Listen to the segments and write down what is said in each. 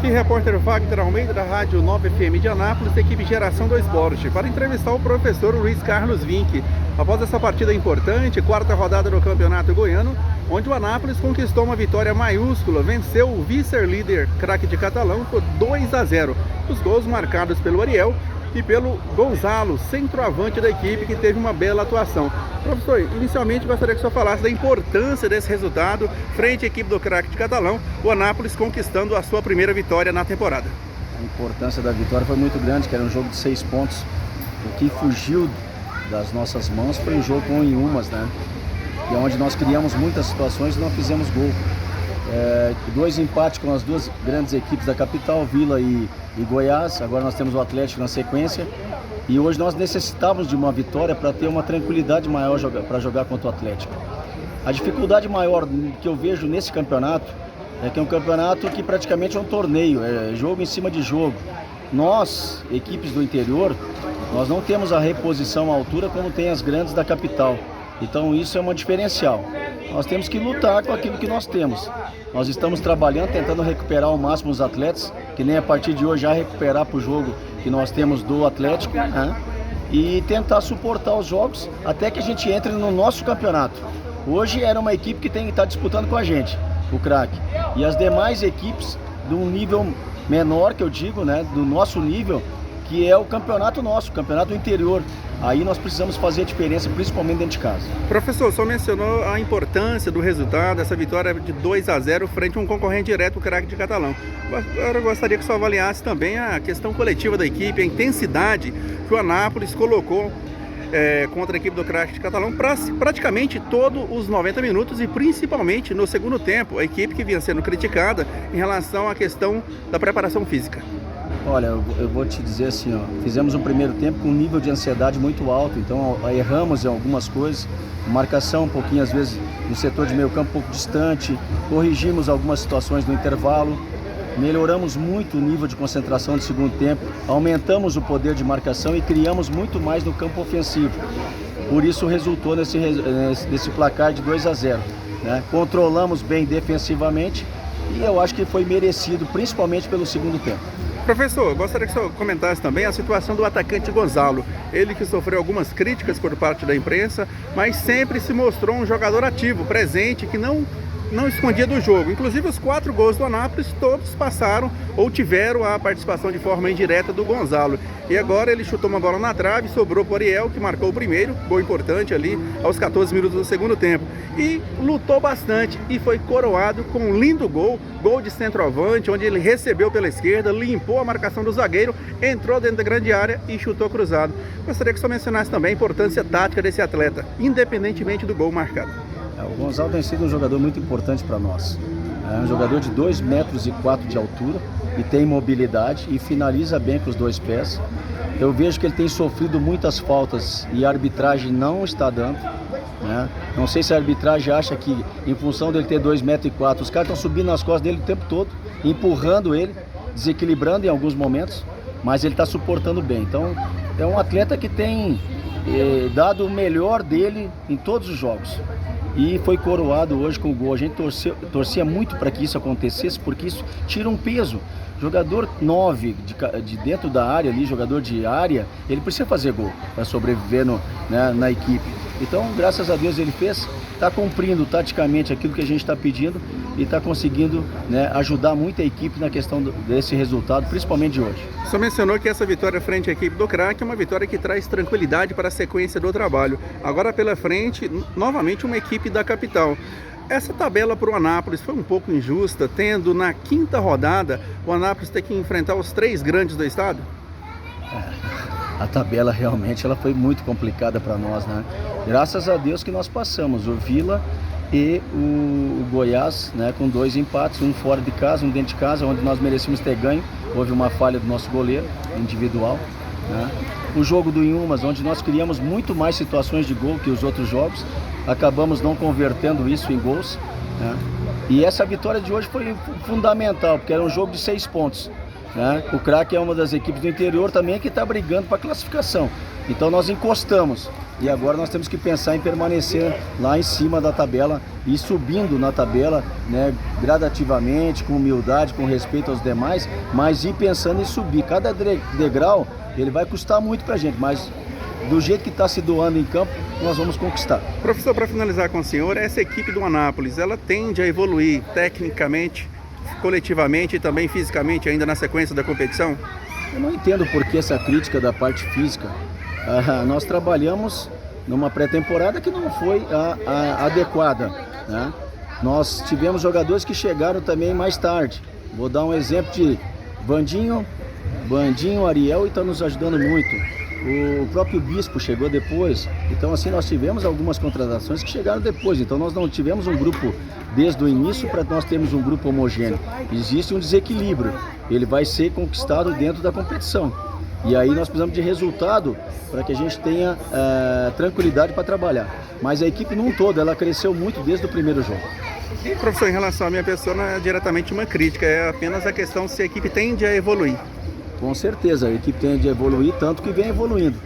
Aqui, repórter Wagner Almeida, da Rádio 9 FM de Anápolis, da equipe Geração do Esporte, para entrevistar o professor Luiz Carlos Vinck. Após essa partida importante, quarta rodada do Campeonato Goiano, onde o Anápolis conquistou uma vitória maiúscula, venceu o vice-líder Craque de Catalão por 2-0. Os gols marcados pelo Ariel e pelo Gonzalo, centroavante da equipe, que teve uma bela atuação. Professor, inicialmente gostaria que o senhor falasse da importância desse resultado frente à equipe do Craque de Catalão, o Anápolis conquistando a sua primeira vitória na temporada. A importância da vitória foi muito grande, que era um jogo de 6 pontos. O que fugiu das nossas mãos foi um jogo com Inhumas, né? E onde nós criamos muitas situações e não fizemos gol. 2 empates com as duas grandes equipes da capital, Vila e Goiás. Agora nós temos o Atlético na sequência. E hoje nós necessitávamos de uma vitória para ter uma tranquilidade maior para jogar contra o Atlético. A dificuldade maior que eu vejo nesse campeonato é que é um campeonato que praticamente é um torneio, é jogo em cima de jogo. Nós, equipes do interior, nós não temos a reposição à altura como tem as grandes da capital. Então isso é um diferencial. Nós temos que lutar com aquilo que nós temos. Nós estamos trabalhando, tentando recuperar ao máximo os atletas, que nem a partir de hoje já recuperar para o jogo que nós temos do Atlético, né? E tentar suportar os jogos até que a gente entre no nosso campeonato. Hoje era uma equipe que tem que estar disputando com a gente, o Craque. E as demais equipes de um nível menor, que eu digo, né? Do nosso nível, que é o campeonato nosso, o campeonato do interior. Aí nós precisamos fazer a diferença, principalmente dentro de casa. Professor, só mencionou a importância do resultado, essa vitória de 2-0 frente a um concorrente direto, o Craque de Catalão. Agora eu gostaria que o senhor avaliasse também a questão coletiva da equipe, a intensidade que o Anápolis colocou contra a equipe do Craque de Catalão praticamente todos os 90 minutos e principalmente no segundo tempo, a equipe que vinha sendo criticada em relação à questão da preparação física. Olha, eu vou te dizer assim, fizemos um primeiro tempo com um nível de ansiedade muito alto, então erramos em algumas coisas, marcação um pouquinho às vezes no setor de meio campo um pouco distante, corrigimos algumas situações no intervalo, melhoramos muito o nível de concentração do segundo tempo, aumentamos o poder de marcação e criamos muito mais no campo ofensivo. Por isso resultou nesse placar de 2-0, né? Controlamos bem defensivamente e eu acho que foi merecido, principalmente pelo segundo tempo. Professor, eu gostaria que o senhor comentasse também a situação do atacante Gonzalo. Ele que sofreu algumas críticas por parte da imprensa, mas sempre se mostrou um jogador ativo, presente, que não escondia do jogo. Inclusive os 4 gols do Anápolis, todos passaram ou tiveram a participação de forma indireta do Gonzalo. E agora ele chutou uma bola na trave, sobrou para o Ariel, que marcou o primeiro, gol importante ali aos 14 minutos do segundo tempo. E lutou bastante e foi coroado com um lindo gol de centroavante, onde ele recebeu pela esquerda, limpou a marcação do zagueiro, entrou dentro da grande área e chutou cruzado. Gostaria que o senhor mencionasse também a importância tática desse atleta, independentemente do gol marcado. O Gonzalo tem sido um jogador muito importante para nós. É um jogador de 2,4 metros de altura e tem mobilidade e finaliza bem com os 2 pés. Eu vejo que ele tem sofrido muitas faltas e a arbitragem não está dando, né? Não sei se a arbitragem acha que, em função dele ter 2,4 metros, os caras estão subindo nas costas dele o tempo todo, empurrando ele, desequilibrando em alguns momentos, mas ele está suportando bem. Então, é um atleta que tem dado o melhor dele em todos os jogos. E foi coroado hoje com o gol. A gente torcia muito para que isso acontecesse, porque isso tira um peso. Jogador 9 de dentro da área ali, jogador de área, ele precisa fazer gol para sobreviver na equipe. Então, graças a Deus ele fez, está cumprindo taticamente aquilo que a gente está pedindo e está conseguindo, né, ajudar muito a equipe na questão desse resultado, principalmente de hoje. O senhor mencionou que essa vitória frente à equipe do Craque é uma vitória que traz tranquilidade para a sequência do trabalho. Agora pela frente, novamente uma equipe da capital. Essa tabela para o Anápolis foi um pouco injusta, tendo na 5ª rodada o Anápolis ter que enfrentar os 3 grandes do estado? A tabela realmente ela foi muito complicada para nós, né? Graças a Deus que nós passamos o Vila e o Goiás, né, com 2 empates, um fora de casa, um dentro de casa, onde nós merecíamos ter ganho. Houve uma falha do nosso goleiro individual, né? O jogo do Inhumas, onde nós criamos muito mais situações de gol que os outros jogos, acabamos não convertendo isso em gols, né? E essa vitória de hoje foi fundamental, porque era um jogo de 6 pontos. Né? O Craque é uma das equipes do interior também que está brigando para a classificação. Então nós encostamos. E agora nós temos que pensar em permanecer lá em cima da tabela e subindo na tabela, né, gradativamente, com humildade, com respeito aos demais, mas ir pensando em subir. Cada degrau, ele vai custar muito pra gente, mas do jeito que está se doando em campo, nós vamos conquistar. Professor, para finalizar com o senhor, essa equipe do Anápolis, ela tende a evoluir tecnicamente, coletivamente e também fisicamente ainda na sequência da competição? Eu não entendo por que essa crítica da parte física. Nós trabalhamos numa pré-temporada que não foi adequada, né? Nós tivemos jogadores que chegaram também mais tarde. Vou dar um exemplo de Vandinho, Ariel, e está nos ajudando muito. O próprio Bispo chegou depois. Então assim, nós tivemos algumas contratações que chegaram depois. Então nós não tivemos um grupo desde o início para nós termos um grupo homogêneo. Existe um desequilíbrio. Ele vai ser conquistado dentro da competição. E aí nós precisamos de resultado para que a gente tenha tranquilidade para trabalhar. Mas a equipe num todo, ela cresceu muito desde o primeiro jogo. E, professor, em relação à minha pessoa, não é diretamente uma crítica, é apenas a questão se a equipe tende a evoluir. Com certeza, a equipe tende a evoluir, tanto que vem evoluindo.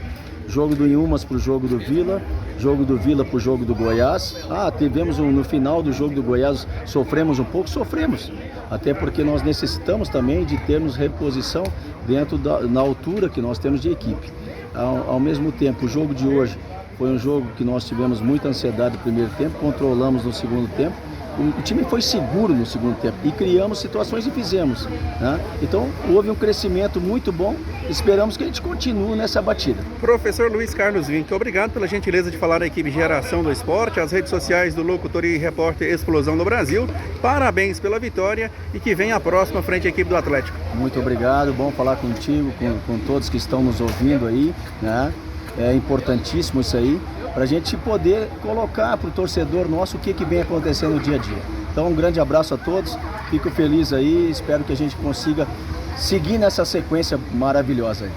Jogo do Inhumas para o jogo do Vila, jogo do Vila para o jogo do Goiás. Tivemos no final do jogo do Goiás, sofremos um pouco, sofremos. Até porque nós necessitamos também de termos reposição dentro na altura que nós temos de equipe. Ao mesmo tempo, o jogo de hoje foi um jogo que nós tivemos muita ansiedade no primeiro tempo, controlamos no segundo tempo. O time foi seguro no segundo tempo e criamos situações e fizemos, né? Então houve um crescimento muito bom, esperamos que a gente continue nessa batida. Professor Luiz Carlos Vinck, obrigado pela gentileza de falar da equipe Geração do Esporte, as redes sociais do locutor e repórter Explosão do Brasil. Parabéns pela vitória e que venha a próxima frente à equipe do Atlético. Muito obrigado, bom falar contigo, com todos que estão nos ouvindo aí, né? É importantíssimo isso aí, para a gente poder colocar para o torcedor nosso o que vem acontecendo no dia a dia. Então um grande abraço a todos, fico feliz aí, espero que a gente consiga seguir nessa sequência maravilhosa aí.